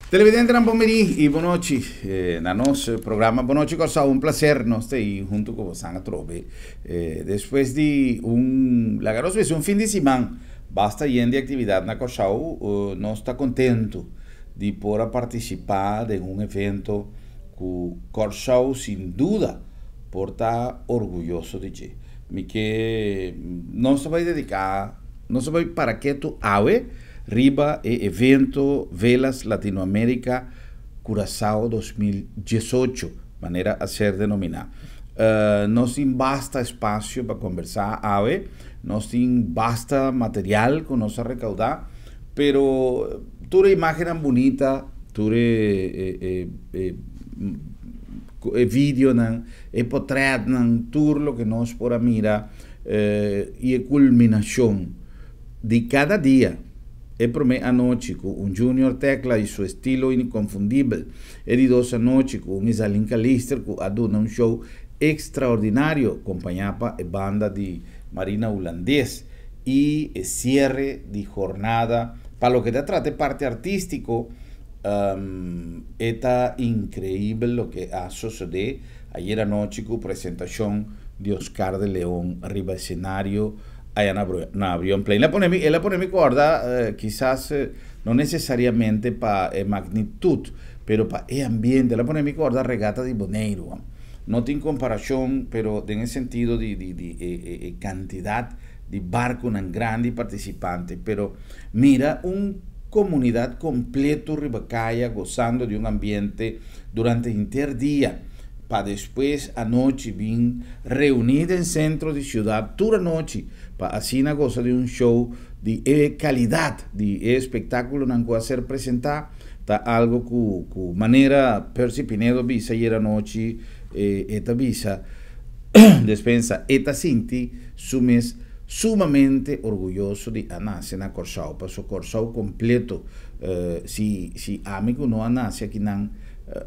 Televidente Rampomiri e boa noite na nosso programa. Boa noite, Corsau. Um prazer nós ter aí junto com você na Trobe. Depois de um fim de semana, basta ir de atividade na Corsau, nós está contente de poder participar de um evento que Corsau, sem dúvida, por estar orgulhoso de ti. Que nós vai dedicar, nós vai para que tu awe riba e evento Velas Latinoamérica Curaçao 2018, maneira a ser denominada. Nós temos basta espaço para conversar, nós temos basta material que nós recaudar, pero toda imagem bonita, toda vídeo, portrait, tudo o que nós por mira e a culminação de cada dia. Para mim, a noite, com Junior Tecla e seu estilo inconfundível. E dos a noite, com Isalin Calister, que aduna show extraordinário, acompanhava a banda de Marina Holandês. E cierre de jornada, para o que te trata parte artístico, está increíble o que ha sucedido. Ayer anoche, con presentación de Oscar de León, arriba escenario, allá na Avión Play. Ela pone mi corda, quizás no necesariamente para magnitud, pero para el ambiente. Ela pone mi corda regata de Boneiro. No tiene comparación, pero en el sentido de cantidad de barcos tan grande participantes. Pero mira, comunidad completo Ribacaya gozando de un ambiente durante el interdía. Para después anoche bien reunida en centro de ciudad toda noche para así goza de un show de calidad de espectáculo que va a ser presentado ta algo que manera Percy Pinedo visa ayer anoche esta visa despensa esta Cinti sumes sumamente orgulloso de anarse na Corsau, para su Corsau completo si amigo no anarse aquí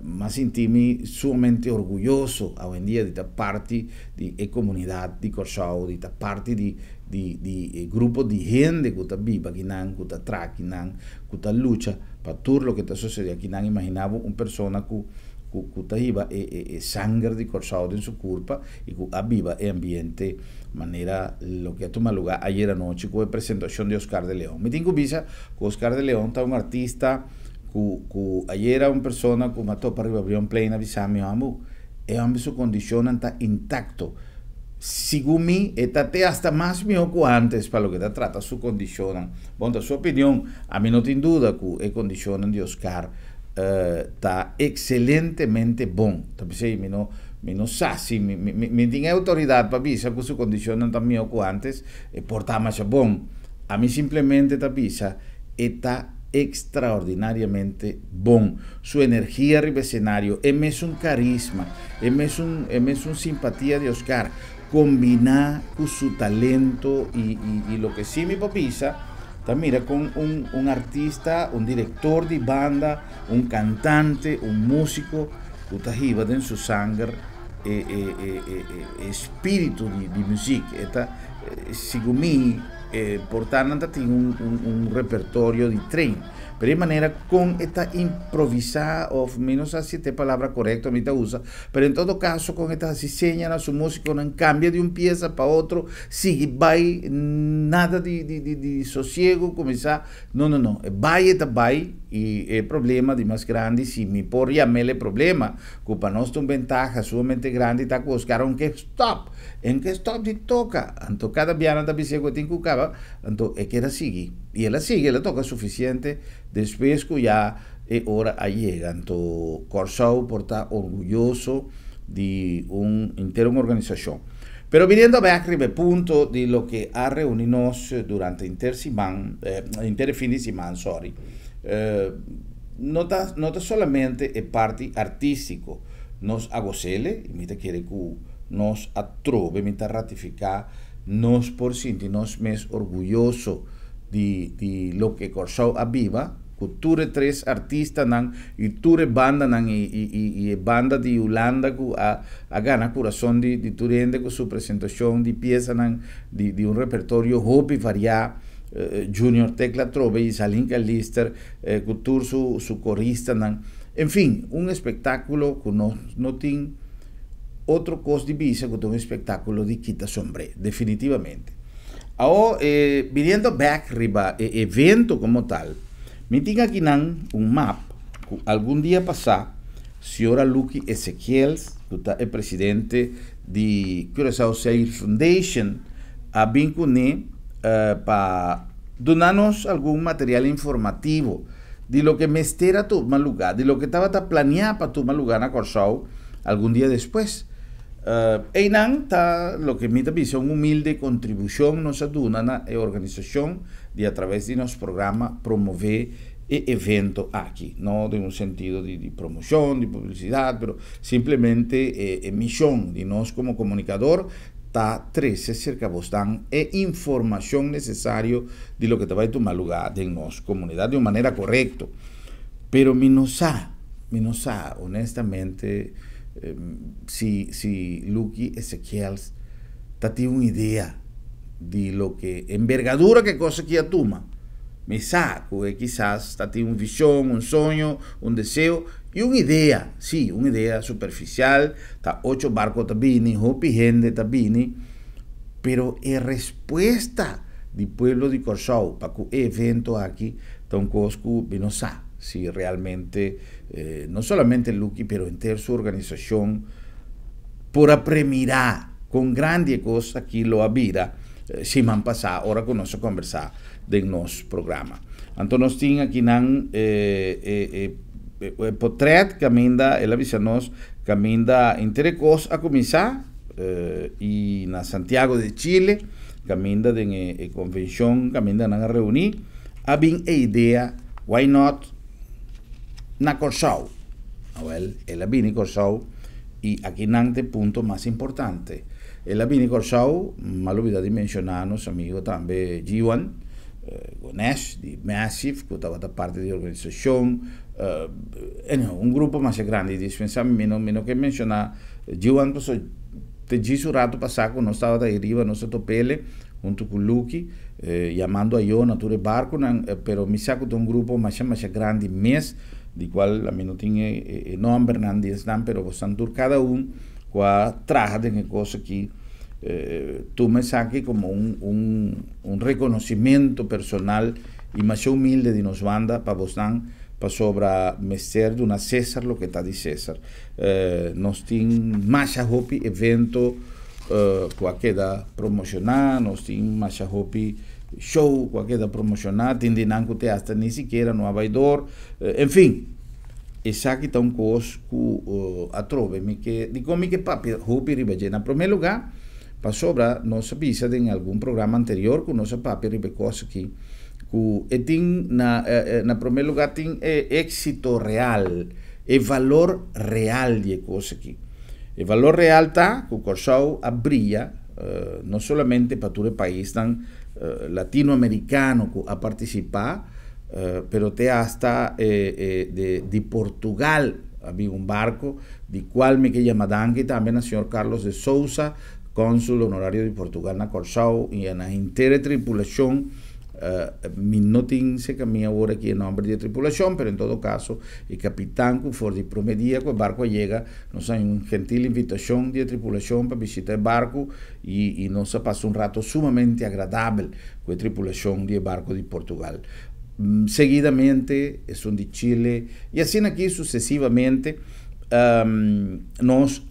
mas sentimi sumamente orgulloso hoy en día de esta parte de la comunidad de Corsau, de esta parte de grupo de gente que está viva, que está atrás, que está lucha para todo lo que está sucediendo aquí. Imaginaba una persona que está viva sangre de Corsau en su culpa y que está viva el ambiente manera lo que ha tomado lugar ayer anoche con la presentación de Oscar de León. Me tengo visa que Oscar de León está un artista que ayer una persona que mató para Avión Play avisame amo su condición está intacto según mí está hasta más mejor que antes para lo que trata su condición. Bueno, su opinión a mí no tiene duda que la condición de Oscar está excelentemente bon. Entonces me no sé me tiene autoridad para avisar que su condición está mejor que antes porta más bon. A mí simplemente esta visa está extraordinariamente bon. Su energía arriba escenario, es un carisma, es un simpatía de Oscar, combinar con su talento y lo que sí mi papisa, mira con un artista, un director de banda, un cantante, un músico, que está arriba en su sangre, espíritu de música. Según mí, portando tiene un repertorio de tren, pero de manera con esta improvisada, o menos así esta palabra correcta, a mí te usa, pero en todo caso con esta diseñan a su músico, no cambia de un pieza para otro, sigue, va nada de sosiego, comenzar, no, va y el problema de más grande, si me por llamarle problema, que para nosotros una ventaja sumamente grande, está que buscar en que stop de toca, entonces cada viana da bicicleta que tiene que cava, entonces que ela sigue, y ela toca suficiente, después que ya hora llega, entonces Corsau por estar orgulloso de una organización. Pero viniendo back al punto de lo que ha reunido durante inter fin de semana, no solamente el parte artístico, nos agocele, y me quiere que nos atrove, me ratificar, nos por sentirnos más orgulloso de lo que Corsau aviva, que ture tres artistas y ture banda y banda de Holanda que a gana corazón de Turende con su presentación de piezas de un repertorio hopi variado Junior Tecla Trove y Salinka Lister, Couture su corista. En fin, un espectáculo que no tiene otro cosa de visa que un espectáculo de quita sombre, definitivamente. Ahora, viniendo back arriba, evento como tal, me tengo aquí un map, que algún día pasado, señora Lucky Ezequiel, que es el presidente de Curaçao Sail Foundation, a vincular para donarnos algún material informativo de lo que me espera tomar lugar, de lo que estaba planeado para tomar lugar en Curaçao algún día después. Está lo que me dice una humilde contribución nos aduna a la organización de a través de nuestro programa promover el evento aquí, no de un sentido de promoción, de publicidad, pero simplemente misión de nos como comunicador está 13 cerca bostan información necesaria de lo que te va a tomar lugar en nuestra comunidad de una manera correcta. Pero mi no sa, honestamente, si Lucky Ezequiel tiene una idea de lo que envergadura que cosa que toma, me saco quizás tiene una visión, un sueño, un deseo y una idea, sí, una idea superficial, 8 barcos también, hopi gente también, pero es respuesta del pueblo de Curaçao para que el evento aquí está un cosco no sabe si realmente no solamente Lucky, pero entera su organización por apremirar con grandes cosas que lo habira si me han pasado, ahora con nosotros conversar de nuestro programa. Entonces, tenemos aquí portrait caminda, ela avisa-nos caminda intercos a começar e na Santiago de Chile caminda de convenção caminda na reunir a bem a ideia why not na Curaçao. Well, ela vem em Curaçao e aqui nante ponto mais importante ela vem em Curaçao, mal olvidar de mencionar nosso amigo também Jiwan Gonesh de Massive, que estava da parte da organização, um grupo mais grande, dispensamente, menos que mencionar, Jiwan, te disse o rato passado, nós estava da arriba, nós topele, junto com o Lucky, chamando a eu, nature barco, pero me saco de um grupo mais grande, mês, de qual a mim não tinha nome, Hernandes, pero bastante cada com a traje de coisa que tú me saques como un reconocimiento personal y más humilde de nos banda para vos para sobre mester de una César lo que está de César. Nos tiene más hopi evento que queda promocionar, nos tiene más hopi show que queda promocionar, tindinan que hasta ni siquiera no abaidor, en fin. Esa que está un cos que atrove me que digo mi que papi hopi ribajena en primer lugar para sobra nos avisa en algún programa anterior que nos papi ribecosa aquí que tiene na primer lugar tiene éxito real el valor real de cosa aquí el valor real está que Curaçao brilla no solamente para todo el país tan latinoamericano que a participar pero te hasta de Portugal había un barco de cual me que llamaban que también el señor Carlos de Sousa, cónsul honorario de Portugal en Curaçao y en la entera tripulación no sé que mi ahora aquí el nombre de tripulación, pero en todo caso el capitán que fue el primer día que el barco llega nos hay una gentil invitación de tripulación para visitar el barco y nos pasó un rato sumamente agradable con la tripulación del barco de Portugal. Seguidamente son de Chile y así aquí sucesivamente nos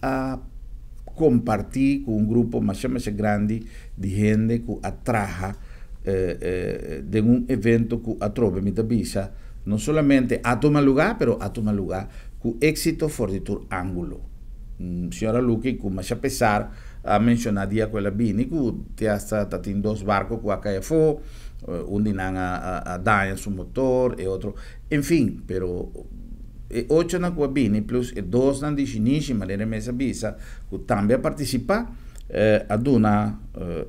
compartí con un grupo más grande de gente que atraja de un evento que atrove mi visa no solamente a tomar lugar pero a tomar lugar con éxito for de tu ángulo. Señora Luque, que más a pesar a mencionar día que la vini que te hasta tiene 2 barcos que acá fue un dinan a dañar su motor y otro, en fin, pero 8 na Guabini plus 2 na Dicinici, maneira mesa visa, que também participa ad una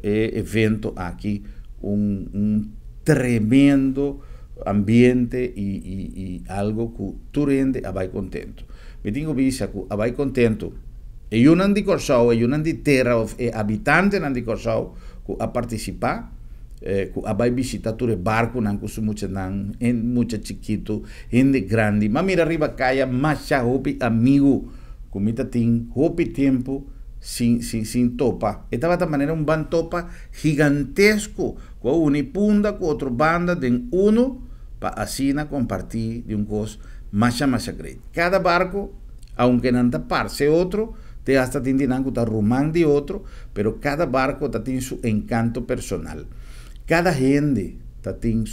evento aqui, tremendo ambiente e algo que tu rende a vai contento. Me digo visa que a vai contento e un di Curaçao e un di terra e abitante nan di Curaçao que a participar abai visita tu barco nan ku mucha nan en mucha chiquito en de grande ma mira arriba kaya macha hopi amigo kumita tin hopi tiempo sin topa esta va de manera un ban topa gigantesco con unipunda con otro banda de uno pa asina compartir de un cos macha great cada barco aunque nanta parse otro te hasta tindinan kuta rumán de otro pero cada barco tiene su encanto personal. Cada gente tiene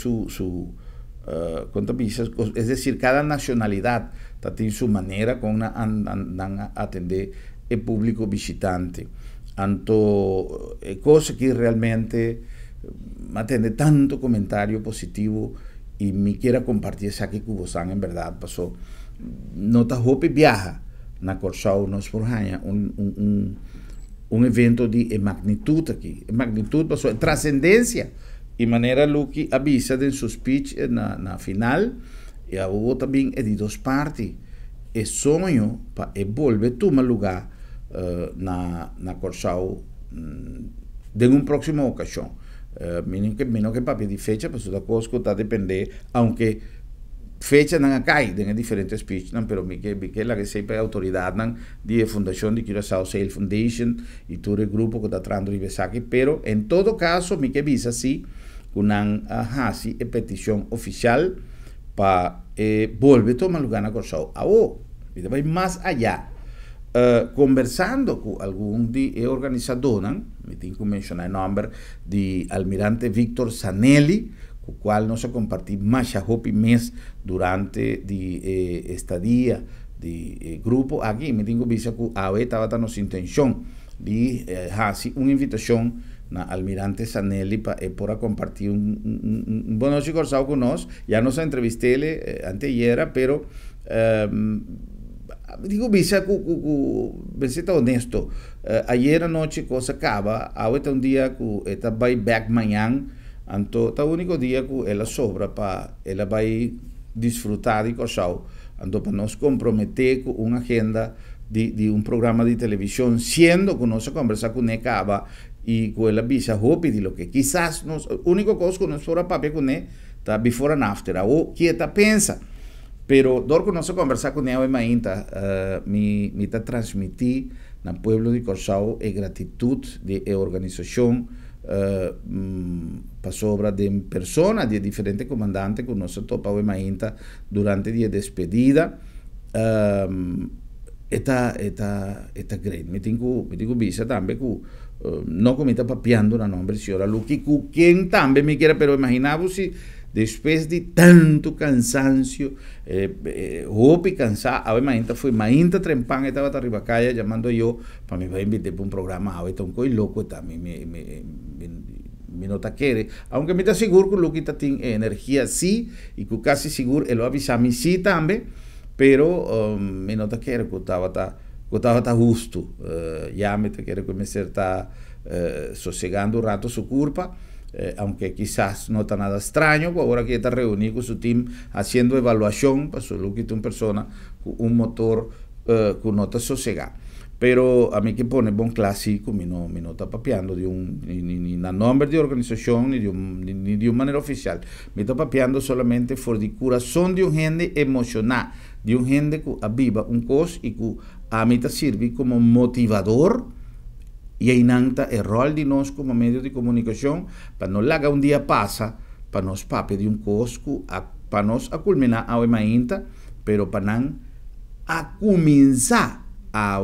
es decir, cada nacionalidad tiene su manera con atender el público visitante. Anto cosa que realmente atende tanto comentario positivo y me quiera compartir esa que Cubosan en verdad pasó. Nota hope viaja na Corsao nos forjaña un evento de magnitud aquí. Magnitud pasó, trascendencia. Y manera Lucky avisa en su speech na final, y hubo también de dos partes. El sueño para volver a tomar lugar na Corsao de una próxima ocasión. Menos que papi de fecha, pues la cosa está depende, aunque fecha não cai em diferentes speech, não, pero me que la que sempre a autoridade não de fundação de Curaçao Sail Foundation e todo o grupo que está tratando de besar, pero en todo caso me que visa assim una hasi e petición oficial para volver a tomar lugar na Corsao. Y vai más allá. Conversando con algún de organizador, me tengo que mencionar el nombre de Almirante Víctor Zanelli, con el cual nos compartí más hopi mes durante de estadía de grupo aquí. Me tengo que decir que ahora estaba dando intención de hacer una invitación na Almirante Zanelli para compartir un buen Corsao con nosotros. Ya nos entrevisté anteayer, pero digo, visa que honesto. Ayer anoche cosa acaba, ahora un día que está vai back mañana, entonces está el único día que ella sobra para ella va a disfrutar de Corsao, entonces para nos comprometer con una agenda de un programa de televisión, siendo que nos conversar con ella acaba y con ella visa hopi de lo que quizás nos único cosa que nos fuera papel con ella está before and after, o quieta pensa. Pero dor que nos conversar con ella mainta me está transmitir en el pueblo de Corsao gratitud de organización para sobra de personas de diferentes comandantes que nos topa mainta durante la despedida. Esta great. Me tengo visa también que no como está papiando una nombre señora Lucky, quien también me quiera, pero imaginamos si después de tanto cansancio, hopi cansado, a ver, mainta fue, mainta trempan, estaba arriba calle llamando yo, para me va a invitar para un programa, a ver, está un coi loco, también me nota quiere, aunque me está seguro que Lucky tiene energía, sí, y que casi seguro, él lo avisa a mí, sí, también, pero me nota quiere que estaba justo, ya me te quiere comenzar a sosegando un rato su culpa. Aunque quizás no está nada extraño, ahora que está reunido con su team haciendo evaluación, para su look y una persona con un motor con nota sosegada. Pero a mí que pone buen clásico, me no está papeando ni nombre de organización, ni de una manera oficial. Me está papeando solamente por el corazón de un gente emocional, de un gente que aviva un cos y que a mí te sirve como motivador. Y ahí nanta el rol de nos como medio de comunicación para no laga un día pasa para nos pape de un cosco para nos a culminar a mainta pero para nan a comenzar a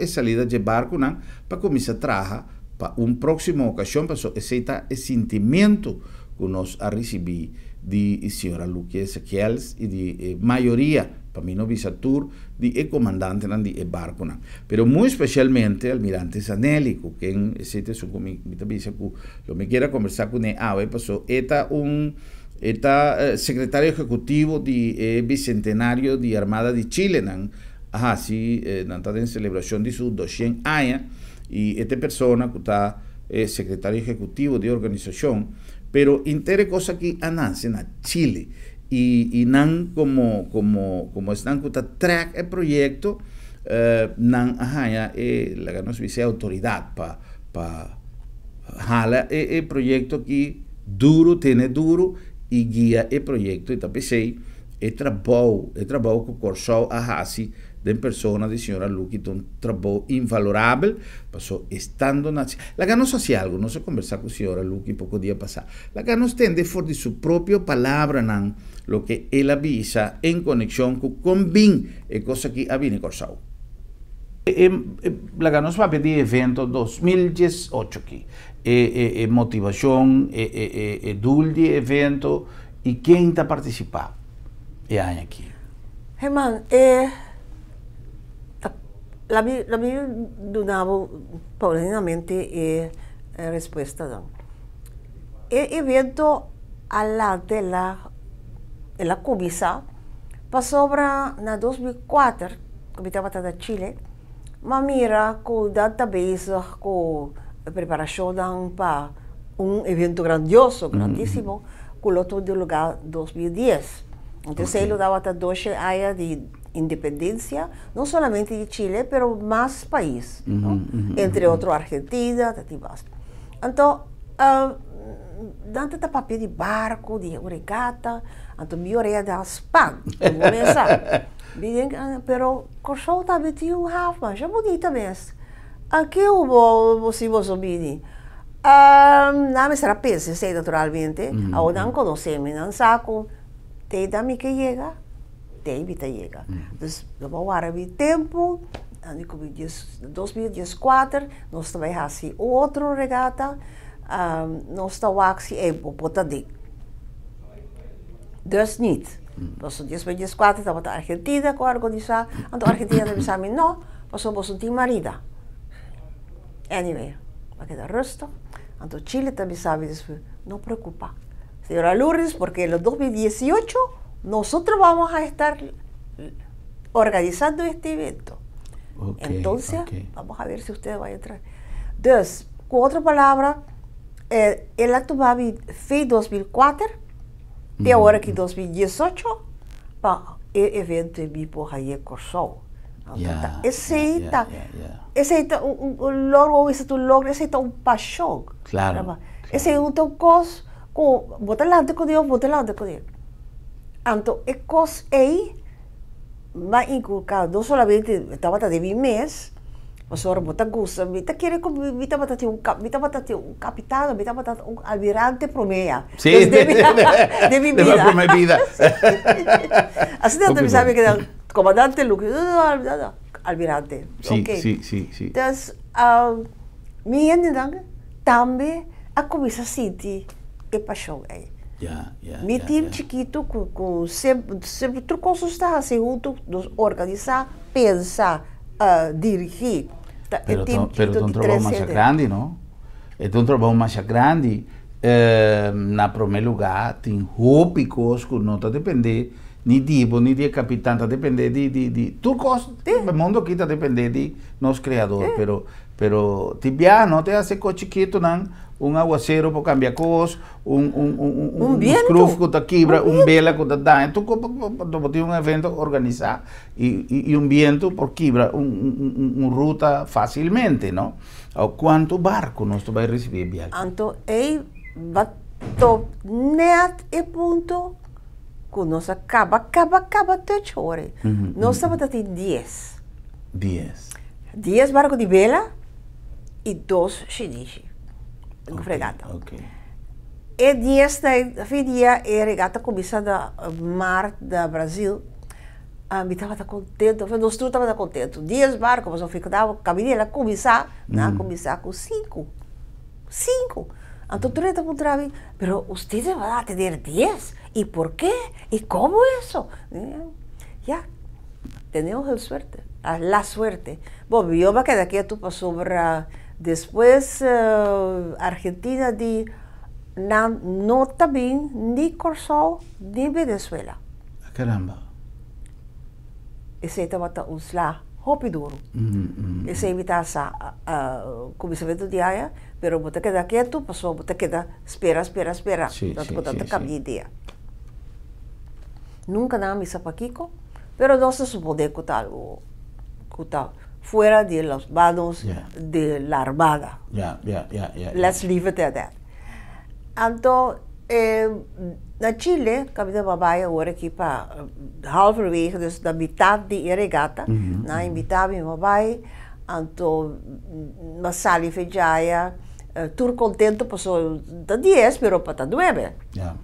salida de barco nan para comenzar a trabajar para un próximo ocasión para ese sentimiento que nos ha recibido de señora Luque Ezequiel y de mayoría para mí no visatur de comandante de barco nan. Pero muy especialmente Almirante Zanelli, que ese su comité lo me quiera conversar con él, pasó eta secretario ejecutivo de bicentenario de Armada de Chile nan, sí, en celebración de sus 200 años y esta persona que está secretario ejecutivo de organización, pero intere cosa que anance en Chile y nan como están que track el proyecto nan la que nos dice autoridad para jala el proyecto que duro, tiene duro, e guia e projeto, e tapecei, e trabalho com o Corsol a Hasi, de persona de senhora Luki, um trabalho invalorável, passou estando na... La que nos hace algo, não se conversar com a senhora Luki pouco dia passado, la que nos tende for de sua própria palavra, não, lo que ela avisa em conexão com bem, e coisa que a Vini Corsol. La que nos va pedir evento 2018 aqui, motivação, dulce evento, e quem está participando? E aí aqui. Herman, la mia donava paulatinamente risposta. Evento alla della Cubisa passò na 2004, abitava da Chile, ma mira con database con preparazione para evento grandioso, grandissimo, con l'otto di lugar 2010. Entonces él daba hasta 12 años de independencia, no solamente de Chile, pero más países, ¿no? Entre otros Argentina, entonces, dante da papel de barco, de regata, então mi oreia da spam, pero Corsol também tinha Rafa, já bonita mesmo. Aqui você bini. Não me será pensa, sei naturalmente, ao não conhecemos, não saco, tem da que chega, tem que chega. Então, vamos agora o tempo, em 2014, nós também fazemos outro regata, nós estamos aqui em Potadí. Dus niet. Dus in 2014 estava a Argentina com organizar, então a Argentina avisou me não, passamos um marida. Anyway, vai quedar rustig. Então Chile também sabe disso, não preocupa. Senhora Lourdes, porque en 2018 nosotros vamos a estar organizando este evento. Entonces, vamos a ver si usted va a entrar. Dus, com outra palavra, ela tomava fez 2004, e agora que 2018, para o evento de Biporraia Corsol. Esse é um paixão. Claro. Esse é um coisa que bota lá de Deus. Então, é coisa aí, mas inculcado, não somente estava de mim mês, mas agora bota gosta, bita querer como bita bata ter um capitão, bita bata um almirante promeia. Sim, de minha vida. Por minha vida. Assim não te sabe que é comandante Luke, almirante. Sim, okay. sim. Então, minha também a começar a sentir é paixão aí. Meu time chiquito com sempre trocou está junto, organizar, pensar, dirigir. Pero un trabajo más grande, ¿no? Es un trabajo más grande. Na primeiro lugar, tem rópicos que não está depender ni tipo, ni de capitão, está depender de tudo coisa. O mundo aqui está depender de nós criadores, pero tibia não te hace coche chiquito, não. Aguacero para cambiar coisas, scruff que está quebra, vela que está dando. Tu tem evento organizado e viento por quebra ruta facilmente, não? Quanto barco nós vai receber viagem? Então, net e ponto que nós acaba 3 horas. Nós estamos a ter 10. 10 barcos de vela e 2 chinichi. Fregata. E 10 dia a regata começa da mar da Brasil. Eu estava contente, nós estávamos contentes. 10 barcos, mas eu ficava, caminhando, começar com 5. Então, tu está contando, pero ustedes van a tener 10. ¿Y por qué? ¿Y cómo eso? Ya, tenemos la suerte. Bueno, yo me quedé aquí, tú pasó después Argentina no también ni Corsol ni Venezuela. Caramba. Esse estava um slag duro. Esse evita a começamento de área, pero você queda quieto, passou, você queda espera. Tanto cambia ideia. Nunca nada me sapaquico, pero não se supone que tal fuera de las manos de la armada. Yeah. Let's leave it at that. Então, na Chile, kami na babae agora aqui para halverwege, dus da metade de regata, na metade minha babae, então, masali fejaya, tur contento passou da 10, pero para 9. Ja.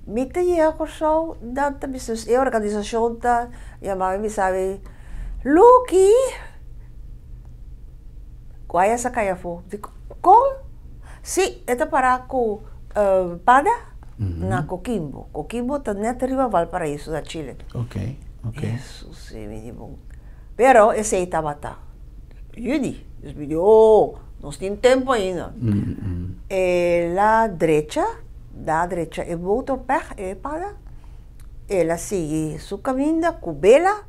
Mita ia ko so, data business, organização ta, yamang mi sabi, Lucky, qual é essa kaya fo? Com? Sim, esta para ko pada na Coquimbo. Coquimbo está net arriba Valparaíso da Chile. Ok. Jesus, mínimo. Pero esse estava tá. Yudi, oh, nós temos tempo ainda. La derecha, da derecha, é motor para. Ela sigue su camino com vela.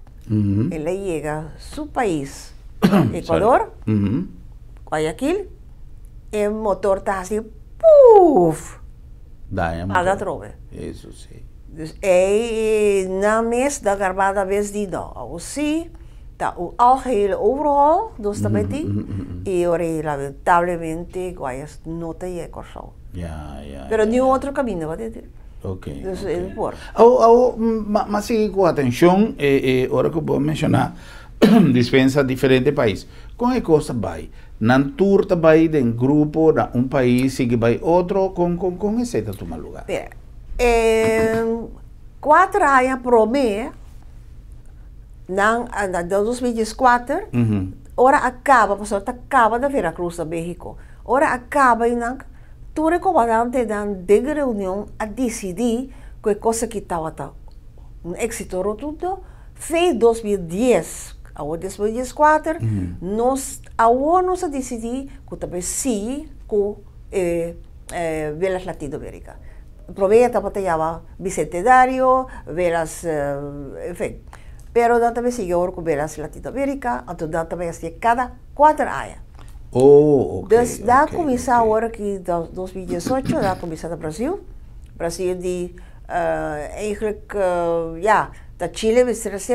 Ela chega a su país, Equador, Guayaquil. El motor está assim, puf! Alla trove. Isso sim. Dus na mes da garbada vez die dag. Aussi, tá o algehele overal, dus dat met die. E ora lamentavelmente, Guayas não tem ecorção. Pero nem outro caminho, vai ter. Ok. Dus é por. Mas sigue com atenção, hora que eu vou mencionar, dispensa diferente país. Com que coisa vai? Nan tour vai de grupo da país sigue vai outro com esse tá tomar lugar. 4 anos pro me na 2004 ora acaba, pastor acaba da Veracruz da México. Ora acaba e nang tour comandante dan de reunião a decidir que coisa que estava um êxito rotundo fez 2010. Agora, 2004, nós decidimos que também sim com velas Latinoamérica. Proveia também bicentenário, velas, enfim. Pero também sigue agora com velas Latinoamérica, então também assim cada 4 anos. Oh, ok. Dus daar começar agora que 2018, daar começar no Brasil. Brasil de eigenlijk, ja. Da Chile,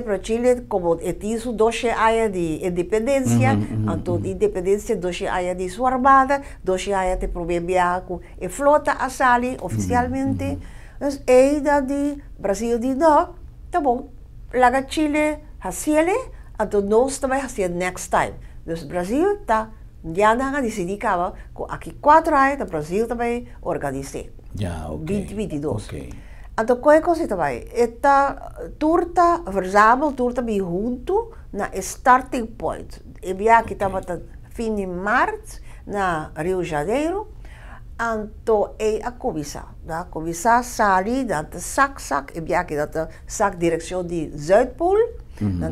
para Chile, como isso 12 anos de independência, então de independência 12 anos de sua armada, 12 anos de prover com a flota a sair oficialmente, então de Brasil de não, tá bom, lá Chile fazia, então nós também fazemos next time. Então Brasil tá já não decidiu que aqui 4 anos o Brasil também organiza. Já, ok. 2022. Ok. Então, qual é a coisa também? Esta turta, verzamel, turta bem junto na starting point. E bem aqui estava fim de março, na Rio de Janeiro. Então, é a comissão. A comissão sai, dá sac, e bem aqui dá sac direção de Zuidpool,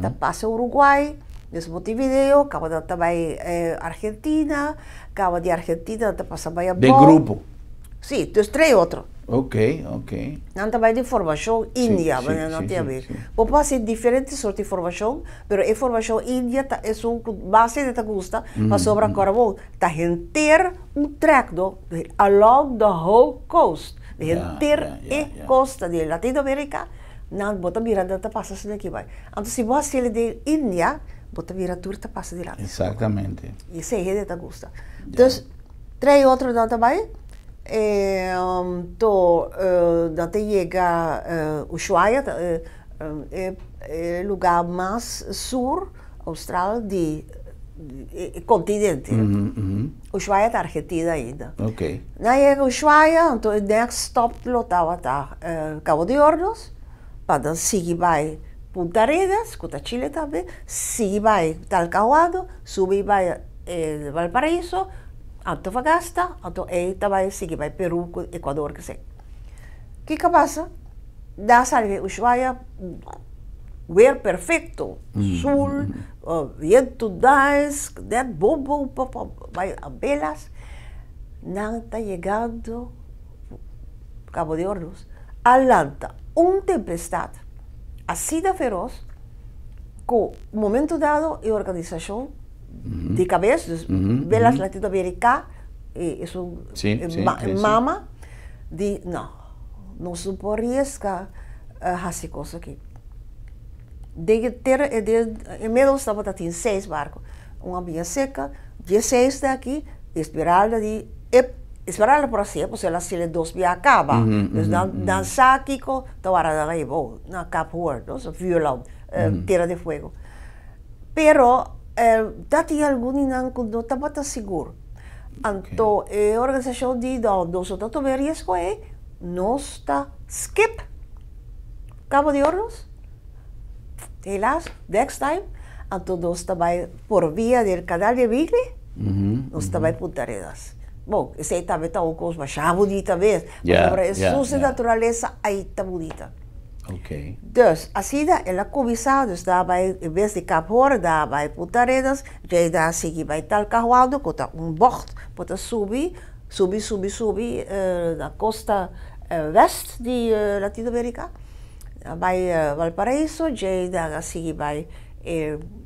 dá passa Uruguai, dus Montevideo, acaba também Argentina, acaba de Argentina, dá passa para de grupo? Sim, dus 3 outros. Ok. Não também de informação índia, mas não tem a ver. Pode ser diferentes sortes de informação, mas a informação índia é base de gusta, mas sobre agora bom, tá inteiro track along the whole coast, inteira costa de Latinoamérica, não bota mirando tá passa assim daqui vai. Então se você de Índia, bota mirando tudo tá passa de lá. Exatamente. Isso é de gusta. Então, 3 outros não também. Dat chega Ushuaia, lugar mais sul austral de continente. Ushuaia da Argentina ainda. Ok. Na chega Ushuaia, então o next stop lotava Cabo de Hornos, para seguir vai Punta Arenas, que está Chile também, seguir vai Talcahuano, subir vai Valparaíso, Antofagasta, então aí também sigue vai Peru, Equador, que sei. O que passa? Dá sabe Ushuaia, weer perfeito, sul, vento das, net bom, vai belas, não está chegando Cabo de Hornos, Atlanta, tempestade, assim da feroz, com momento dado e organização de cabeça, velas Latinoamérica, isso mama, de não se pode arriscar essa coisa aqui. Em meio estava em 6 barcos, uma minha seca, 16 daqui, esperada de esperar por assim, pues ela se le dos via acaba. Dus dan sakiko, tawara na kayo, na kapur, no? So violão, tira de fuego. Pero, dati alguni nang kundo tabata seguro. Anto, organização de dos outros verias foi, nós tá skip, Cabo de Hornos. Helaas, next time, anto nós também por via del canal de Bigli, nós também Punta Arenas. Bom, esse aí também está uma coisa mais bonita mesmo. Mas a natureza aí está bonita. Ok. Dus, assim ela começou, dus daarbij, em vez de Cape Horn, daarbij Punta Arenas, já daar zie bij Talcahuano, com bocht, para subir na costa west de Latino-América. Bij Valparaíso, já daar zie bij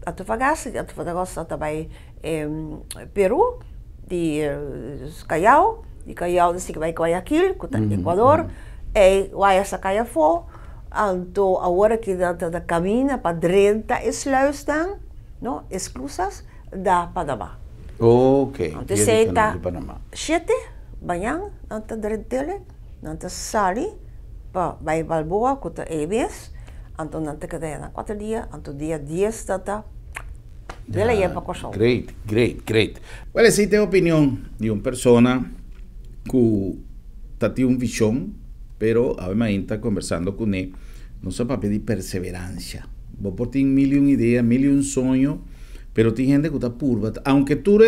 Antofagasta também Peru, de Callao, de zie bij Guayaquil, com Equador, e Guayasa Callafó. Anto agora que da caminha para 30 sluis dan, no, exclusas da Panamá. Ok. Anto seita 7 banhang anta drentele, anta sali pa by Balboa kota EBS, anto nanta kada na 4 dias, anto dia 10 tata. Dela ia pa kosol. Great. Well, essa é a opinião de uma pessoa que tem uma visão, pero además está conversando com ele. Não só para pedir perseverança. Vos tem mil ideias, mil sonhos, pero tem gente que está purva. Aunque tu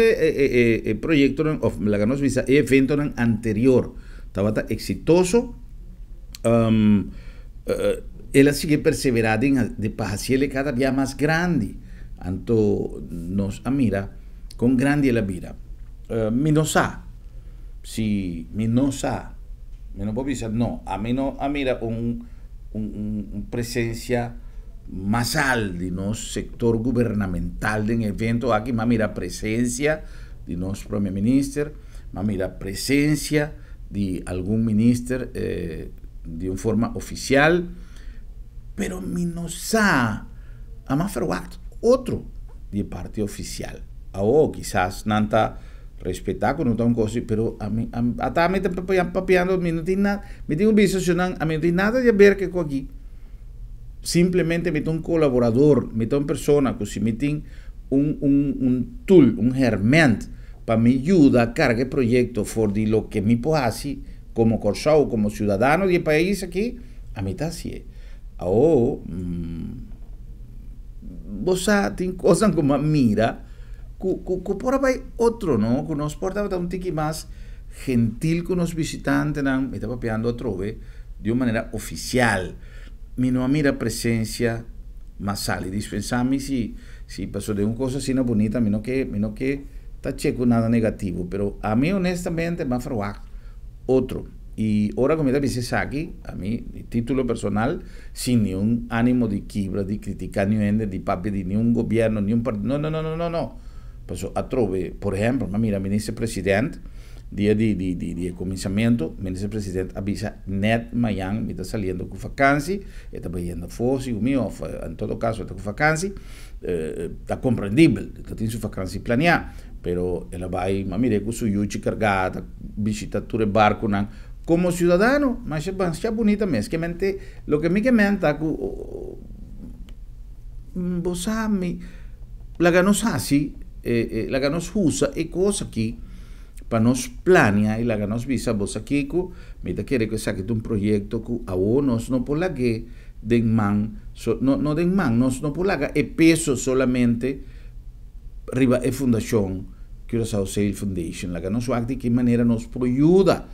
proyecto la ganos visa evento anterior estava exitoso, ela sigue perseverando de hacerle cada día más grande. Anto nos mira con grande la vida. Mi no sa, si mi no sa, mi no puedo decir no, a mí no mira un presencia más alta de nuestro sector gubernamental en evento aquí, más mira presencia de nuestro primer ministro, más mira presencia de algún ministro de una forma oficial, pero mi no sa, a más ferwat otro de parte oficial. O quizás nanta respetar con otra cosa, pero a mí hasta me está papeando, me no tiene nada, me tengo un vicio, a mí no tiene nada de ver que con aquí. Simplemente me tengo un colaborador, me tengo una persona que si me tiene un tool, un herramienta para me ayudar a cargar el proyecto for de lo que me puedo hacer como corsao, como ciudadano del país aquí, a mí está así. Vos tem cosas como mira, que por ahí otro, ¿no? Que nos porta un tiki más gentil con los visitantes, me está papeando otro vez de una manera oficial. Mi no mira presencia más sale, dispensame si pasó de una cosa así no bonita, mi no que está checo nada negativo, pero a mí honestamente me ha fragado otro. Y ahora como dices aquí, a mí, título personal, sin ni un ánimo de quiebra, de criticar ni un de papi, de ni un gobierno, ni un partido, no. Pues atrove, por ejemplo, mira, ministro presidente, día de comenzamiento, ministro presidente avisa net mañana, me está saliendo con vacancia, está pidiendo fosi, mío, en todo caso está con vacancia, está comprendible, está tiene su vacancia planeada, pero ella va ahí, mira, con su yuchi cargada, visita tu barco, como ciudadano, mas é bonita mesmo, que mente, lo que me comenta, vos sabes, la ganos así, la ganos usa e cosa aqui para nos planear e la ganos visa vos aqui que me te quiere que saque un proyecto que a nos no por la que den man no den man nos no por la que peso solamente riba e fundación que los Sail Foundation la ganos de qué manera nos ayuda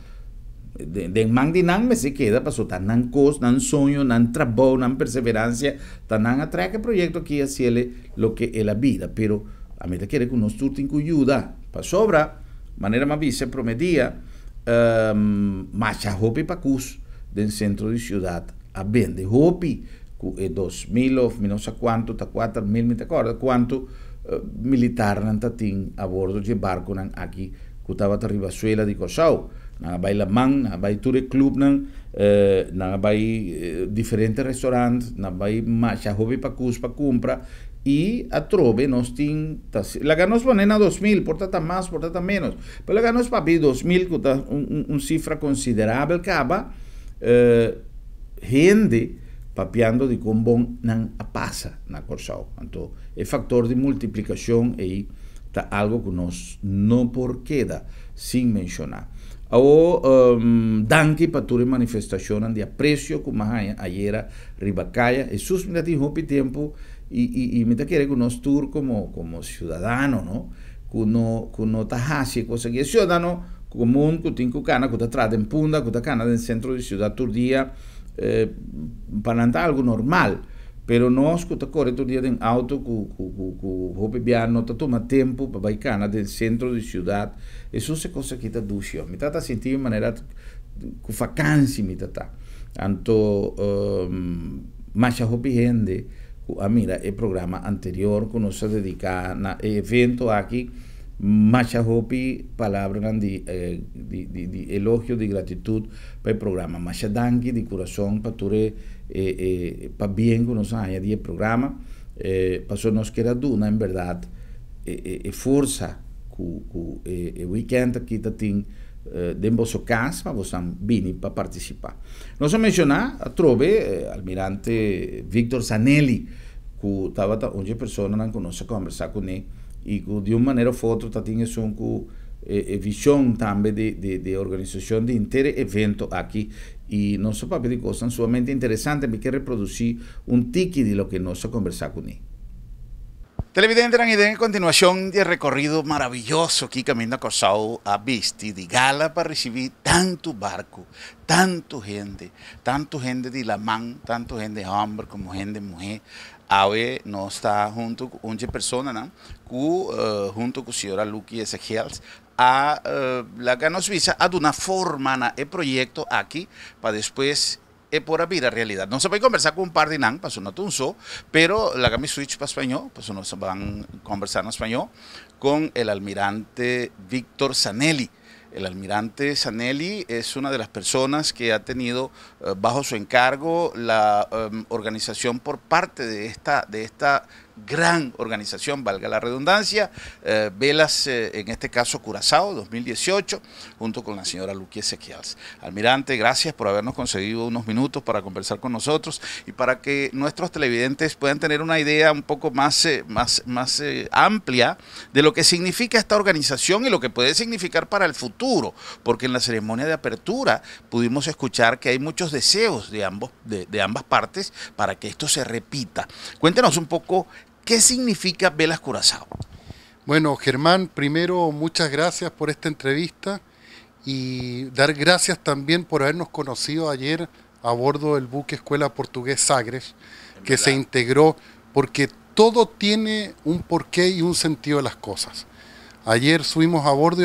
den man dinan me se queda pasó tan nan cos nan sueño nan trabajo nan perseverancia tan nan atrae que proyecto que hacerle lo que es la vida pero a mí te quiere que nos turten con ayuda para sobra manera más vice prometía macha hopi pacus del centro de ciudad a vende hopi 2000 o no sé cuánto ta 4000 me te acuerdas cuánto militar nan tatin a bordo de barco nan aquí que estaba arriba suela de Cosao na baila man na bai ture club nan na vai diferentes restaurantes, na vai macha hobby para compra y a trove nos tin la ganos ponen a 2000, porta más, porta menos, pero la ganos papi 2000 que un cifra considerable caba gente papiando de combón nan a pasa na Corsao. Entonces, el factor de multiplicación ahí está algo que nos no por queda sin mencionar. O danke para tu manifestación de aprecio como ayer ribacaya y sus minati hopi tiempo y me quiere que nos tour como ciudadano, ¿no? Cuno tajasi cosa que ciudadano común que tiene cana que está en punta que está cana del centro de ciudad todo día para andar algo normal. Pero nós que corre todo dia em auto que piano tá toma tempo para vai cana del centro de ciudad. Isso é coisa que tá duxio. Me tá sentindo de maneira que vacancy me tá. Anto mas a hopi gente a mira o programa anterior que nós se dedicar na evento aqui mas a hopi palavra de elogio de gratitud para o programa. Mas a danke de coração para ture para bien que nos haya el programa pasó nos queda duna en verdad fuerza que weekend aquí tatin de vosso casa para vos vini para participar. Nos mencionar a trove almirante Víctor Zanelli que estaba 11 personas que conoce conversar con él y que de una manera u otra tatin son visión también de organización de inter evento aquí y no sé papi de cosas sumamente interesantes. Me quiero reproducir un tiki de lo que nos ha conversado con él. Televidente, en continuación del recorrido maravilloso aquí camino a Corsao a Visti de Gala para recibir tanto barco, tanto gente de la man, tanto gente hombre como gente mujer. Hoy nos está junto con 11 personas, ¿no? Junto con la señora Lucky Ezequiels a la que nos visa a una forma el proyecto aquí para después por abrir a realidad. No se puede conversar con un par de nan, pasó no tunso, pero la que me switch para español, pues nos van a conversar en español con el almirante Víctor Zanelli. El almirante Zanelli es una de las personas que ha tenido bajo su encargo la organización por parte de esta gran organización, valga la redundancia, Velas, en este caso Curazao 2018, junto con la señora Lucky Ezequiels. Almirante, gracias por habernos concedido unos minutos para conversar con nosotros y para que nuestros televidentes puedan tener una idea un poco más amplia de lo que significa esta organización y lo que puede significar para el futuro, porque en la ceremonia de apertura pudimos escuchar que hay muchos deseos de ambas partes para que esto se repita. Cuéntenos un poco qué significa Velas Curazao. Bueno, Germán, primero muchas gracias por esta entrevista y dar gracias también por habernos conocido ayer a bordo del buque Escuela Portugués Sagres, que se integró porque todo tiene un porqué y un sentido de las cosas. Ayer subimos a bordo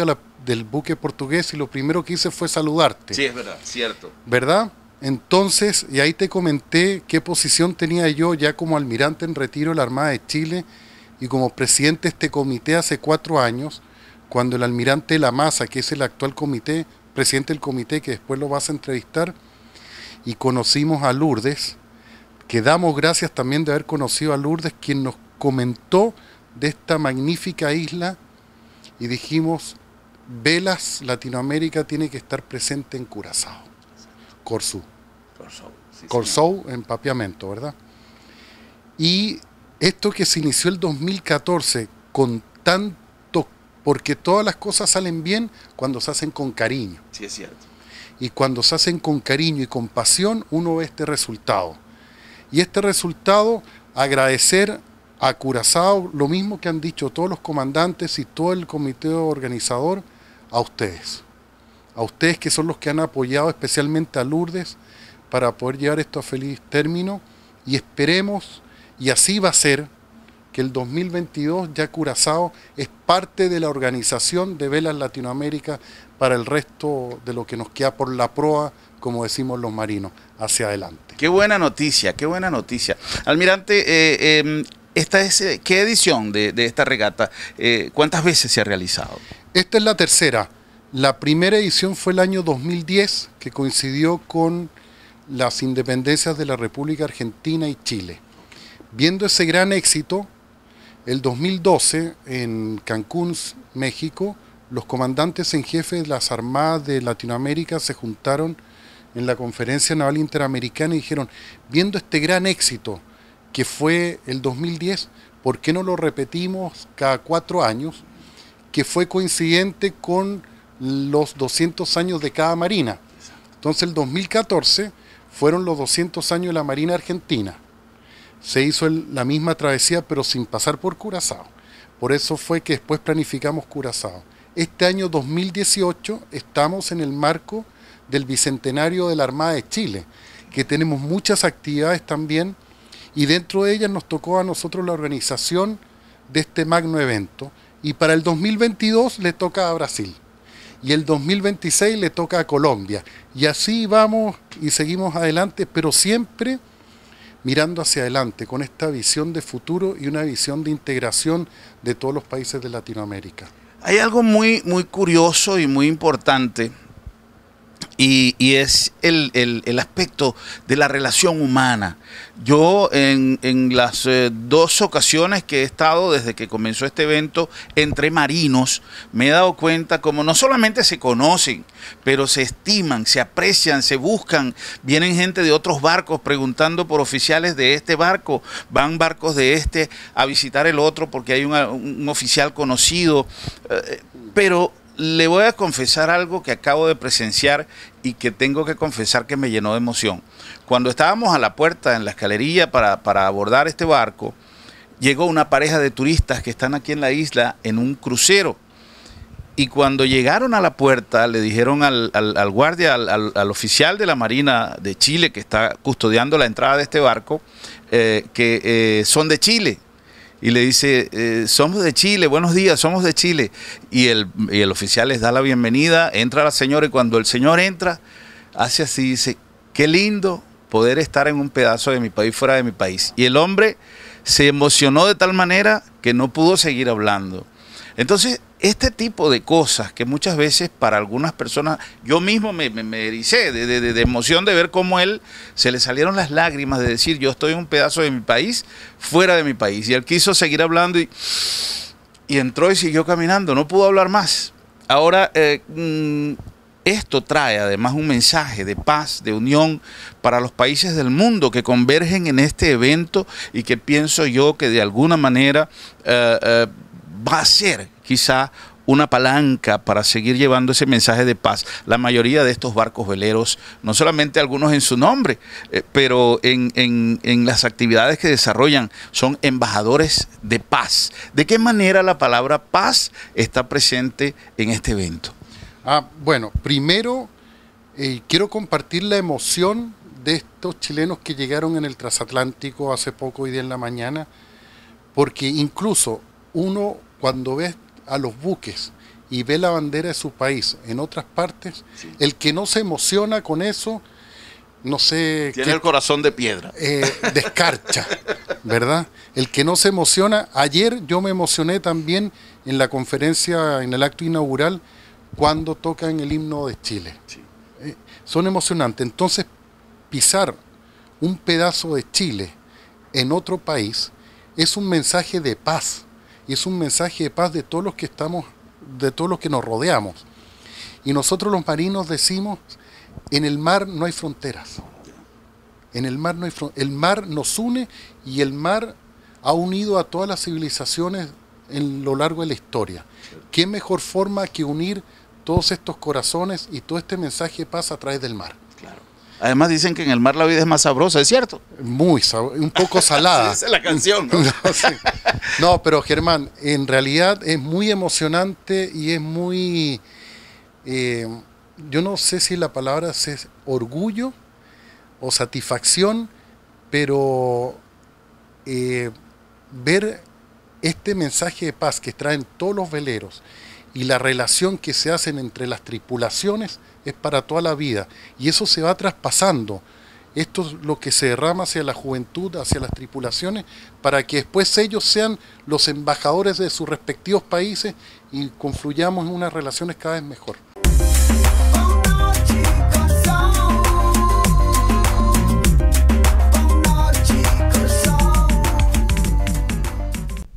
del buque portugués y lo primero que hice fue saludarte. Sí, es verdad, cierto. ¿Verdad? Entonces, y ahí te comenté qué posición tenía yo ya como almirante en retiro de la Armada de Chile y como presidente de este comité hace 4 años, cuando el almirante Lamasa, que es el actual comité, presidente del comité, que después lo vas a entrevistar, y conocimos a Lourdes, que damos gracias también de haber conocido a Lourdes, quien nos comentó de esta magnífica isla, y dijimos, Velas Latinoamérica tiene que estar presente en Curazao. Corsou. Sí, Corsou en Papiamento, ¿verdad? Y esto que se inició el 2014 con tanto, porque todas las cosas salen bien cuando se hacen con cariño. Sí, es cierto. Y cuando se hacen con cariño y con pasión, uno ve este resultado. Y este resultado, agradecer a Curazao, lo mismo que han dicho todos los comandantes y todo el comité organizador, a ustedes. A ustedes que son los que han apoyado especialmente a Lourdes para poder llevar esto a feliz término y esperemos, y así va a ser, que el 2022 ya Curazao es parte de la organización de Velas Latinoamérica para el resto de lo que nos queda por la proa, como decimos los marinos, hacia adelante. Qué buena noticia, qué buena noticia. Almirante, esta es, ¿qué edición de esta regata? ¿Cuántas veces se ha realizado? Esta es la tercera. La primera edición fue el año 2010, que coincidió con las independencias de la República Argentina y Chile. Viendo ese gran éxito, el 2012, en Cancún, México, los comandantes en jefe de las armadas de Latinoamérica se juntaron en la Conferencia Naval Interamericana y dijeron, viendo este gran éxito que fue el 2010, ¿por qué no lo repetimos cada 4 años? Que fue coincidente con los 200 años de cada marina. Entonces el 2014 fueron los 200 años de la Marina Argentina. Se hizo la misma travesía, pero sin pasar por Curazao. Por eso fue que después planificamos Curazao. Este año 2018 estamos en el marco del Bicentenario de la Armada de Chile, que tenemos muchas actividades también, y dentro de ellas nos tocó a nosotros la organización de este magno evento, y para el 2022 le toca a Brasil, y el 2026 le toca a Colombia, y así vamos y seguimos adelante, pero siempre mirando hacia adelante, con esta visión de futuro y una visión de integración de todos los países de Latinoamérica. Hay algo muy curioso y muy importante, y es el aspecto de la relación humana. Yo en las 2 ocasiones que he estado desde que comenzó este evento entre marinos, me he dado cuenta como no solamente se conocen, pero se estiman, se aprecian, se buscan. Vienen gente de otros barcos preguntando por oficiales de este barco, van barcos de este a visitar el otro porque hay un oficial conocido, pero le voy a confesar algo que acabo de presenciar y que tengo que confesar que me llenó de emoción. Cuando estábamos a la puerta en la escalerilla para abordar este barco, llegó una pareja de turistas que están aquí en la isla en un crucero. Y cuando llegaron a la puerta le dijeron al guardia, al oficial de la Marina de Chile que está custodiando la entrada de este barco, que son de Chile. Y le dice, somos de Chile, buenos días, somos de Chile. Y el oficial les da la bienvenida, entra la señora y cuando el señor entra, hace así, dice, qué lindo poder estar en un pedazo de mi país, fuera de mi país. Y el hombre se emocionó de tal manera que no pudo seguir hablando. Entonces, este tipo de cosas que muchas veces para algunas personas, yo mismo me ericé de emoción de ver cómo él se le salieron las lágrimas de decir yo estoy en un pedazo de mi país, fuera de mi país. Y él quiso seguir hablando y entró y siguió caminando, no pudo hablar más. Ahora, esto trae además un mensaje de paz, de unión para los países del mundo que convergen en este evento y que pienso yo que de alguna manera va a ser quizá una palanca para seguir llevando ese mensaje de paz. La mayoría de estos barcos veleros, no solamente algunos en su nombre, pero en las actividades que desarrollan, son embajadores de paz. ¿De qué manera la palabra paz está presente en este evento? Bueno, primero quiero compartir la emoción de estos chilenos que llegaron en el transatlántico hace poco, hoy día en la mañana, porque incluso uno cuando ve a los buques y ve la bandera de su país en otras partes, sí, el que no se emociona con eso, no sé... Tiene el corazón de piedra. Descarcha, ¿verdad? El que no se emociona, ayer yo me emocioné también en la conferencia, en el acto inaugural, cuando tocan el himno de Chile. Sí. Son emocionantes. Entonces, pisar un pedazo de Chile en otro país es un mensaje de paz. Y es un mensaje de paz de todos los que estamos, de todos los que nos rodeamos. Y nosotros los marinos decimos, en el mar no hay fronteras. En el mar no hay fronteras. El mar nos une y el mar ha unido a todas las civilizaciones en lo largo de la historia. ¿Qué mejor forma que unir todos estos corazones y todo este mensaje de paz a través del mar? Además dicen que en el mar la vida es más sabrosa, ¿es cierto? Un poco salada. Esa es la canción, ¿no? No, sí. No, pero Germán, en realidad es muy emocionante y es muy... yo no sé si la palabra es orgullo o satisfacción, pero ver este mensaje de paz que traen todos los veleros y la relación que se hacen entre las tripulaciones es para toda la vida, y eso se va traspasando. Esto es lo que se derrama hacia la juventud, hacia las tripulaciones, para que después ellos sean los embajadores de sus respectivos países y confluyamos en unas relaciones cada vez mejor.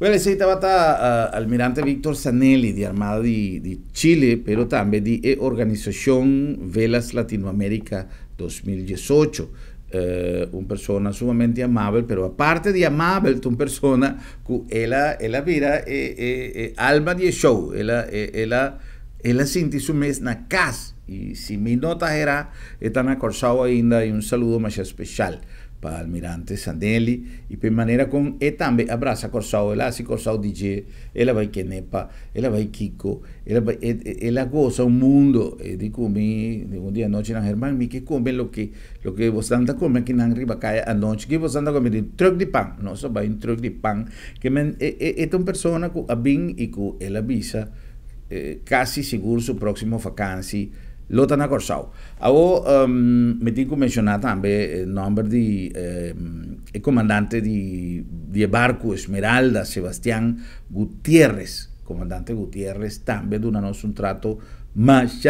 Bueno, ese estaba almirante Víctor Zanelli, de Armada de Chile, pero también de Organización Velas Latinoamérica 2018. Una persona sumamente amable, pero aparte de amable, una persona que ella mira alma de show, ella siente su mes na casa, y si mi nota era, están acordado ainda, y un saludo más especial para almirante Zanelli, y de manera con también abraza Corsao, ela hace Corsao DJ, ela vai Kenepa, ela vai Kiko, ela goza un mundo, digo mi, de un día anoche na Germán, mi que come lo que vos anda come aquí en Ribacaya anoche, que vos anda come un truck de pan, no, so vai un truck de pan, que esta una persona que abin y que ela visa, casi seguro su próximo vacancy, lo tan acordado. Ahora me tengo que mencionar también el nombre de el comandante de barco Esmeralda, Sebastián Gutiérrez. Comandante Gutiérrez también donamos un trato más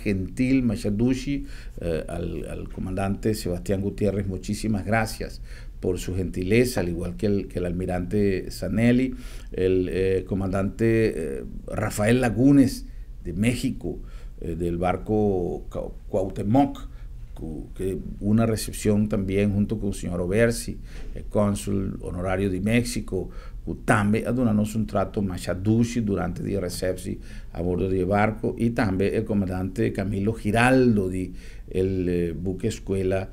gentil, más dushi al comandante Sebastián Gutiérrez. Muchísimas gracias por su gentileza, al igual que el almirante Zanelli, el comandante Rafael Lagunes de México, del barco Cuauhtémoc, que una recepción también junto con el señor Oversi, el cónsul honorario de México, que también ha donado un trato más dushi durante la recepción a bordo del barco, y también el comandante Camilo Giraldo de el buque escuela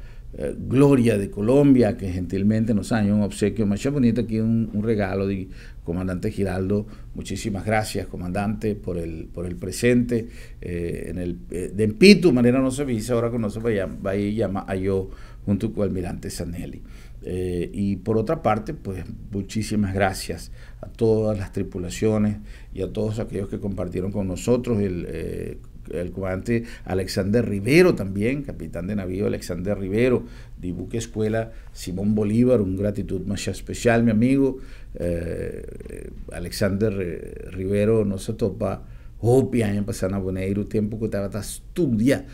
Gloria de Colombia, que gentilmente nos ha hecho un obsequio más bonito aquí, un regalo de comandante Giraldo. Muchísimas gracias, comandante, por el presente. De Pitu, manera no se visa, ahora que no se vaya a llamar a yo junto con el almirante Zanelli. Y por otra parte, pues muchísimas gracias a todas las tripulaciones y a todos aquellos que compartieron con nosotros, el comandante Alexander Rivero también, capitán de navío Alexander Rivero, de buque escuela Simón Bolívar, un gratitud más especial, mi amigo. Alexander Rivero no se topa hopi año pasado en Bonaire, tiempo que estaba estudia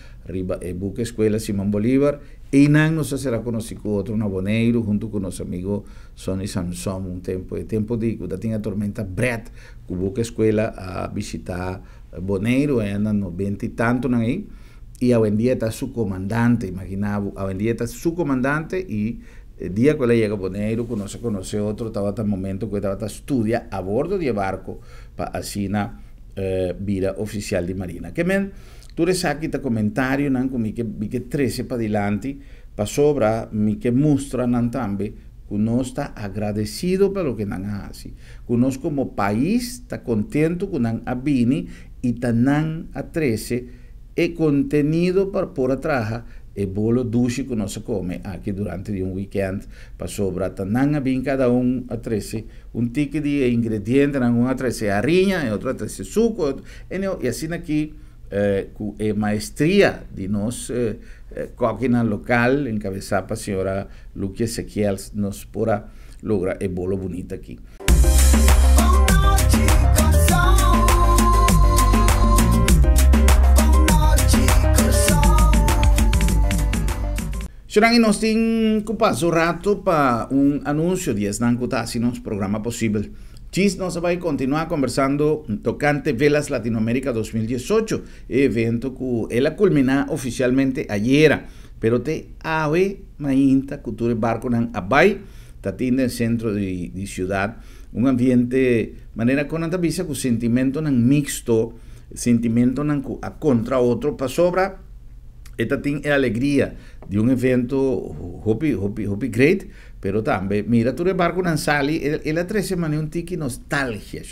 buque escuela Simón Bolívar, y no se será conocido otro en Bonaire, junto con los amigos Sonny Samson, un tiempo de que tenía tormenta Brett, que buque escuela a visitar Bonaire, andan 90 y tanto ahí, y hoy en día está su comandante, imaginaba, hoy en día está su comandante, y el día que le llega a Bonaire, que no se conoce otro, estaba hasta el momento que estaba estudia a bordo de barco, para así vida oficial de Marina. Que men, tú eres aquí este comentario, nan, con mi que 13 para adelante, para sobra, mi que muestra nan también, que uno está agradecido por lo que nan hace, que uno como país está contento que nan abini y tanan a 13 el contenido por atrás el bolo dulce que uno se come aquí durante un weekend para sobra tanan abin cada uno a 13 un ticket de ingredientes, uno a 13 harina, otro a 13 suco, y así aquí maestría de nos cocina local encabezada por la señora Lucia Ezequiel nos podrá lograr el bolo bonito aquí. Serán y nos tienen que pasar rato para un anuncio de Esnan Cutasinos, programa posible. Chis nos va a continuar conversando tocante Velas Latinoamérica 2018, evento que él culmina oficialmente ayer, pero te ave mainta cultura barco nan abay, tatín del centro de ciudad, un ambiente manera con antavisa con sentimiento nan mixto, sentimiento nan a contra otro para sobra. Esta tiene la alegría de un evento hopi great, pero también, mira, tú barco en Sali, el 13 mané un tiki nostalgia,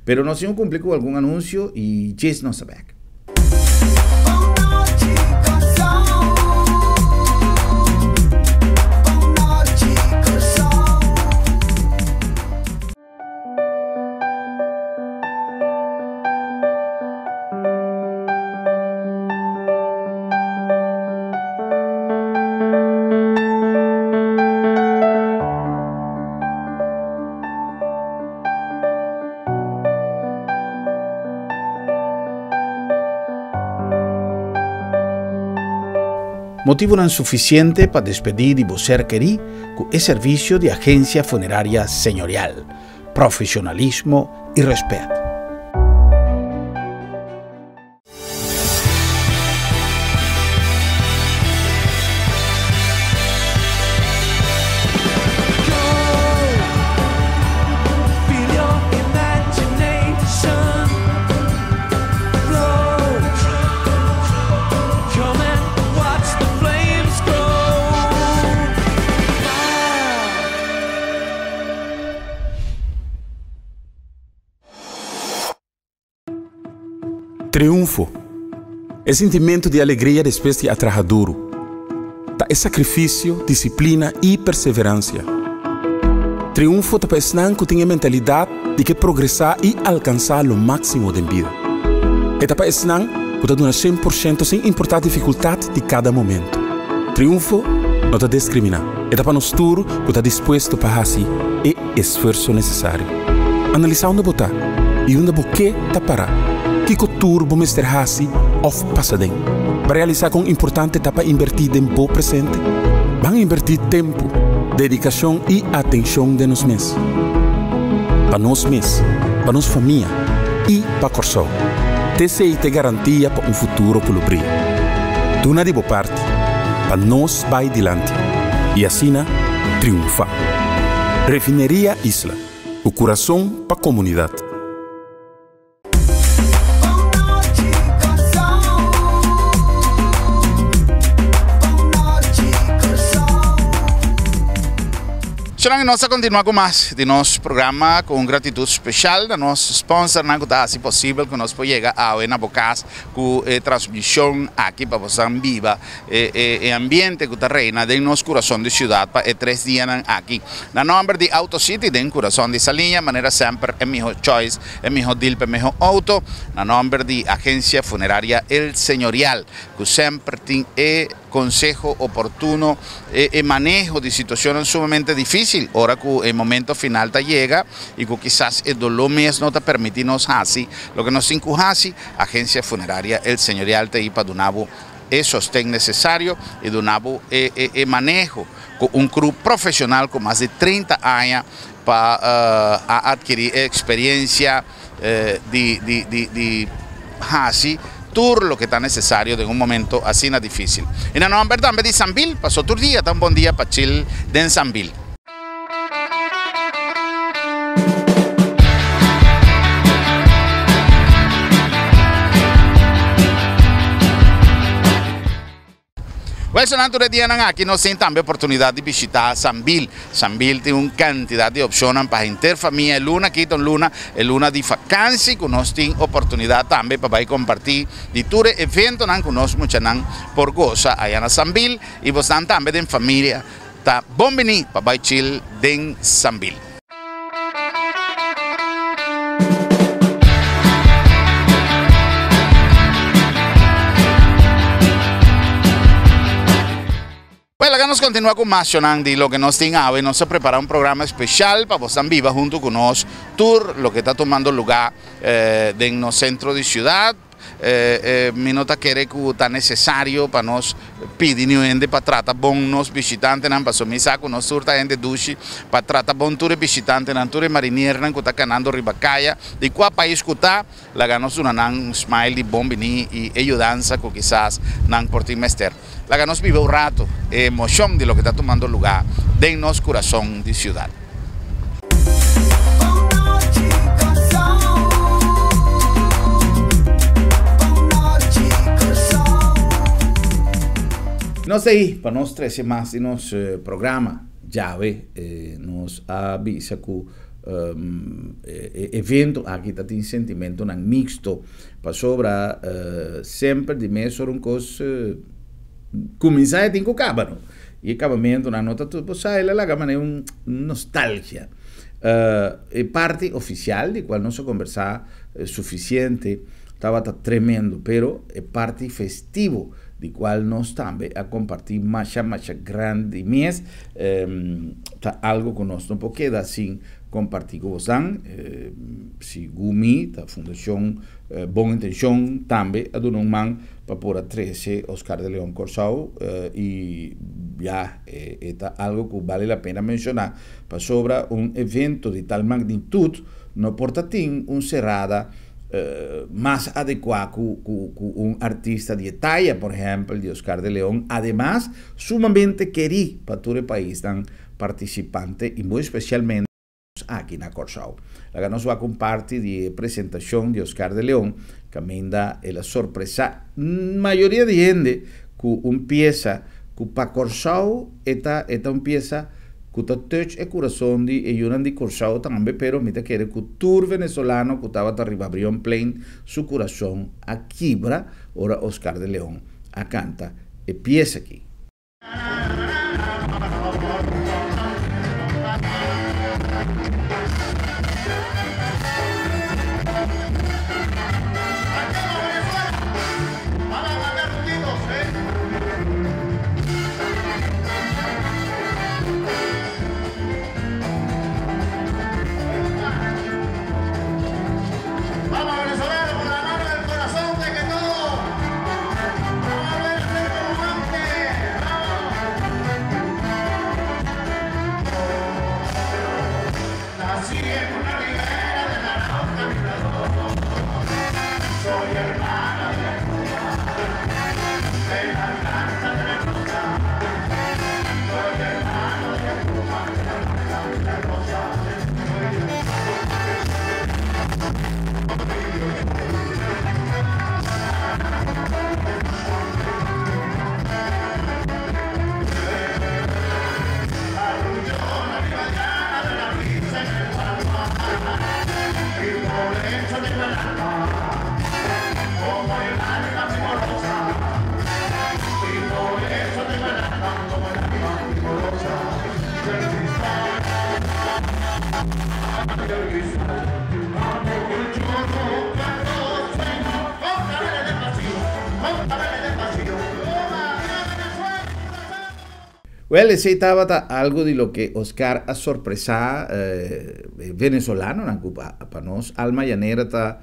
pero no se un cumple con algún anuncio y just no se back. Motivo non suficiente para despedir y vocer querí con el servicio de agencia funeraria señorial. profissionalismo e respeito. Triunfo é sentimento de alegria depois de trabalhar duro. É sacrifício, disciplina e perseverança. Triunfo é ensinar que tem a mentalidade de que progressar e alcançar o máximo da vida. É ensinar que está dando 100% sem importar a dificuldade de cada momento. Triunfo não está discriminar. É para nós tudo que está disposto para fazer e esforço necessário. Analisar onde botar e onde você está parar. Que cultura vamos ter assim of passadem. Para realizar com importante etapa invertir tempo presente, vamos invertir tempo, dedicação e atenção de nós mesmos. Para nós mesmos, para nossa família e para o Corsol. TCI te garantia para um futuro que brilha. Duna de boa parte, para nós vai adiante e assim triunfar. Refineria Isla, o coração para a comunidade. Nós continuamos com mais de nosso programa com gratidão especial da nosso sponsor, que está assim possível que nós podemos chegar a uma bocas com transmissão aqui para você viva e ambiente que está reina de nosso coração de cidade para 3 dias aqui. Na nome de AutoCity, de coração de essa linha, maneira sempre é meu choice, é meu deal para meu auto. Na nome de agência funerária El Señorial, que sempre tem consejo oportuno e manejo de situaciones sumamente difíciles. Ahora que el momento final te llega y que quizás el dolor mismo no te permite nos así, lo que nos incujasi, agencia funeraria El Señorial te ipa donavo el sostén necesario y donavo el manejo con un crew profesional con más de 30 años para adquirir experiencia de así tour lo que está necesario en un momento así difícil. Y no en verdad, de Sambil, pasó tu día, tan buen día para chill de Sambil. Well, sonando de día aquí nos tienen también oportunidad de visitar Sambil. Sambil tiene una cantidad de opciones para interfamilia. Luna aquí con Luna, luna de vacancia, que nos tiene oportunidad también para compartir de tour evento que nos muchas por goza allá en Sambil y vos también en familia. Ta bom venir para chill de Sambil. Nos continúa con más de lo que nos tiene hoy. Nos ha preparado un programa especial para vos viva junto con nos tour lo que está tomando lugar en los centros de ciudad. Mi nota quiere que está necesario para nos pedir gente para tratar bon nos visitantes para su misa con nos surta gente dushi para tratar bon tour visitantes nan tour marinier que está canando ribacaya de cuál país que está la ganos una nan smile de bon vini y ayudanza que quizás nan por ti mester la ganos vive un rato emoción de lo que está tomando lugar de nos corazón de ciudad. Nós aí, para nós trazer mais de nosso programa, já nos avisa que evento aqui tem sentimento mixto para sobra sempre de mês sobre coisa começar tem que acabar e acabamento na nota tudo sai lá que é uma nostalgia é parte oficial de qual nós conversar suficiente estava tremendo, pero é parte festivo de qual nós também a compartir mais grande mês algo conosco, não pode quedar assim compartir com vocês se Gumi, da Fundação Boa Intenção também a donar para poder trazer Oscar de León Corsau e ya está algo que vale la pena mencionar, para sobre un evento de tal magnitud, no portatín un cerrada más adecuado que un artista de talla, por ejemplo, el de Oscar de León, además sumamente querido para todo el país, tan participante y muy especialmente aquí en Corsao. La que nos va a compartir de presentación de Oscar de León, que me da la sorpresa, mayoría de gente que un pieza que para Corsao esta un pieza que touch el corazón de ellos de Corsao también, pero mira que el cultura venezolano que estaba arriba Brion Plain su corazón a quibra, ahora Oscar de León a canta y pieza aquí. Well, ese estaba algo de lo que Oscar ha sorpresado venezolano, para nos alma llanera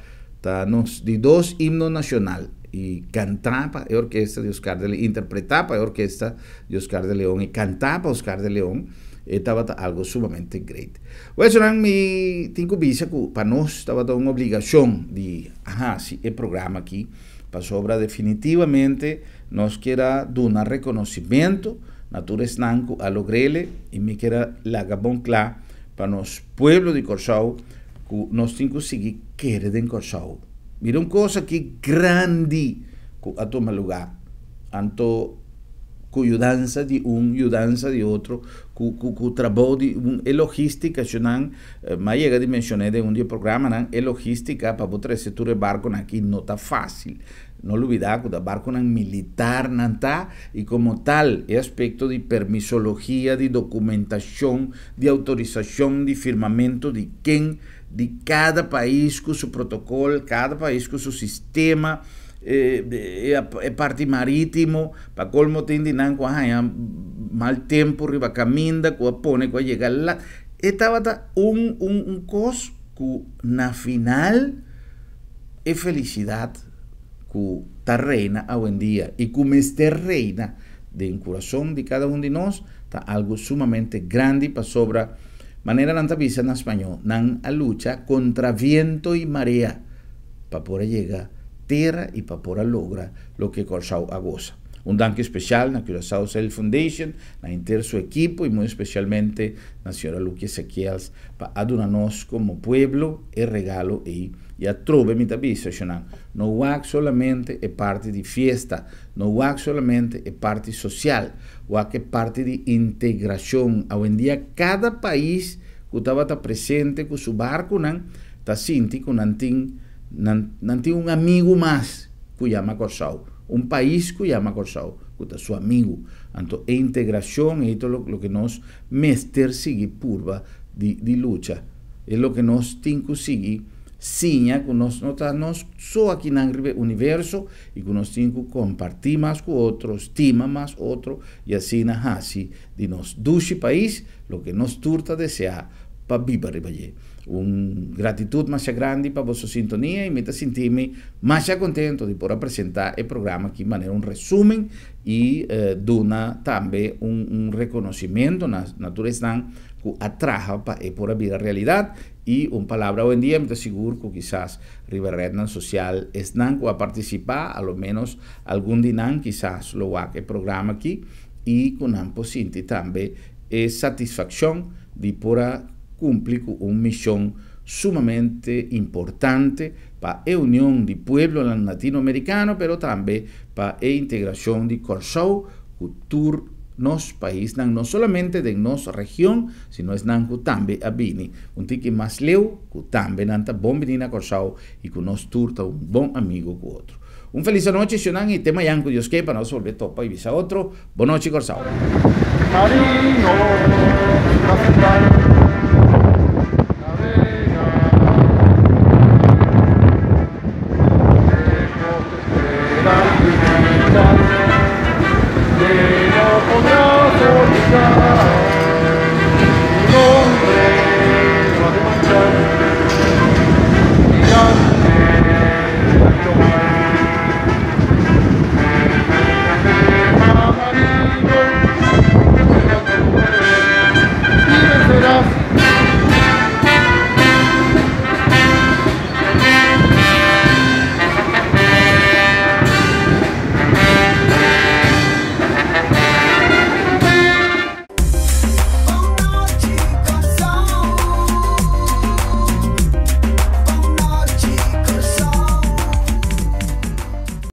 nos de dos himnos nacional y cantaba la orquesta de Oscar de León, interpretaba la orquesta de Oscar de León y cantaba Oscar de León, estaba algo sumamente great. Well, son mi tengo visa que para nos estaba una obligación de, sí, el programa aquí, para sobra definitivamente nos quiera dar un reconocimiento Natures Nanco a logrele y me quiera la gabón cla para nos pueblo de Corsao que nos tengo seguir querer en Corsao. Mira una cosa que grande que a tomar lugar, anto ayudanza de un, ayudanza de otro, que trabajo de un, logística, me llega a mencionar de un día programa, logística para poder hacer tu barco aquí no está fácil. No olvidar que el barco militar nanta y como tal el aspecto de permisología, de documentación, de autorización, de firmamento de quién, de cada país con su protocolo, cada país con su sistema, parte marítimo, para colmo tiene mal tiempo, riba caminda, que pone que llegar lá. Estaba un cos que na final es felicidad que está reina a buen día y como este reina de corazón de cada uno de nosotros está algo sumamente grande para sobra manera nanta visa en español nan a lucha contra viento y marea para poder llegar tierra y para poder lograr lo que Corsao goza. Un danke especial a Curaçao Self Foundation, a inter su equipo y muy especialmente a la señora Luque Ezequiels para adorarnos como pueblo el regalo y a trove mi tabisa, no es solamente es parte de fiesta, no es solamente es parte social, es parte de integración. Hoy en día cada país que estaba presente con su barco, está sintiendo que un amigo más que llama Corsao. Un país que llama Corsao, que es su amigo. Entonces, integración es todo lo que nos mester sigue purva de lucha. Es lo que nos tiene que seguir, siña, que nos só aquí en el universo y que nos tiene que compartir más con otros, estima más otro, y así, de nos duche país, lo que nos turta desear para vivir allí. Gratitud más grande para vuestra sintonía y me te sentirme más contento de poder presentar el programa aquí de manera un resumen y dona también un reconocimiento naturaleza que atraja para por vida realidad y una palabra hoy en día me te seguro que quizás Riverredna Social están a participar a lo menos algún día quizás lo haga el programa aquí y con ambos siente también satisfacción de poder cumplir con una misión sumamente importante para la unión del pueblo latinoamericano, pero también para la integración de Corsao, cultura, nos país, no solamente de nuestra región, sino es también a Bini, un tiki más leo, que también nanta bom venina Corsao y que nos turta un buen amigo con otro. Un feliz noche, Sionan, y tema yanco Dios que para no volver topa y visa otro. Buenas noches, Corsao.